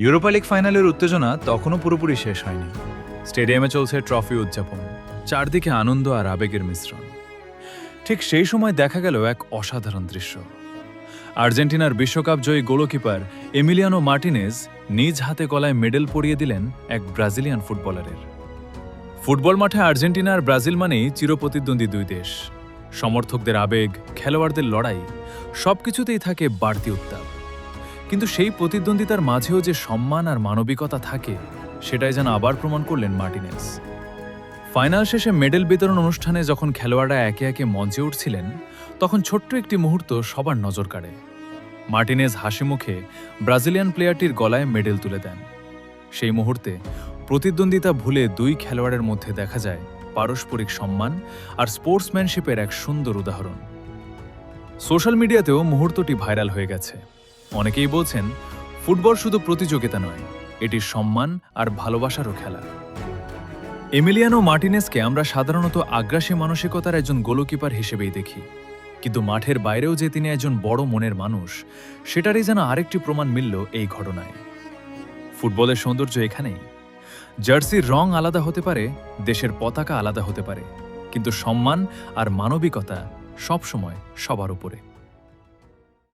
Europa league ফাইনালের উত্তেজনা তখনও পুরোপুরি শেষ হয়নি। স্টেডিয়ামে চলছে ট্রফি উদযাপন, চারদিকে আনন্দ আর আবেগের মিশ্রণ। ঠিক সেই সময় দেখা গেল এক অসাধারণ দৃশ্য। আর্জেন্টিনার বিশ্বকাপ জয়ী গোলকিপার এমিলিয়ানো মার্টিনেজ নিজ হাতে গলায় মেডেল পরিয়ে দিলেন এক ব্রাজিলিয়ান ফুটবলারের। ফুটবল মাঠে আর্জেন্টিনা আর ব্রাজিল মানেই চিরপ্রতিদ্বন্দ্বী দুই দেশ। সমর্থকদের আবেগ, খেলোয়াড়দের লড়াই, সবকিছুতেই থাকে বাড়তি উত্তাপ। কিন্তু সেই প্রতিদ্বন্দ্বিতার মাঝেও যে সম্মান আর মানবিকতা থাকে, সেটাই যেন আবার প্রমাণ করলেন মার্টিনেজ। ফাইনাল শেষে মেডেল বিতরণ অনুষ্ঠানে যখন খেলোয়াড়রা একে একে মঞ্চে উঠছিলেন, তখন ছোট্ট একটি মুহূর্ত সবার নজর কাড়ে। মার্টিনেজ হাসি মুখে ব্রাজিলিয়ান প্লেয়ারটির গলায় মেডেল তুলে দেন। সেই মুহূর্তে প্রতিদ্বন্দ্বিতা ভুলে দুই খেলোয়াড়ের মধ্যে দেখা যায় পারস্পরিক সম্মান আর স্পোর্টসম্যানশিপের এক সুন্দর উদাহরণ। সোশ্যাল মিডিয়াতেও মুহূর্তটি ভাইরাল হয়ে গেছে। অনেকেই বলছেন, ফুটবল শুধু প্রতিযোগিতা নয়, এটি সম্মান আর ভালোবাসারও খেলা। এমিলিয়ানো মার্টিনেজকে আমরা সাধারণত আগ্রাসী মানসিকতার একজন গোলকিপার হিসেবেই দেখি, কিন্তু মাঠের বাইরেও যে তিনি একজন বড় মনের মানুষ, সেটারই যেন আরেকটি প্রমাণ মিলল এই ঘটনায়। ফুটবলের সৌন্দর্য এখানেই। জার্সির রং আলাদা হতে পারে, দেশের পতাকা আলাদা হতে পারে, কিন্তু সম্মান আর মানবিকতা সবসময় সবার উপরে।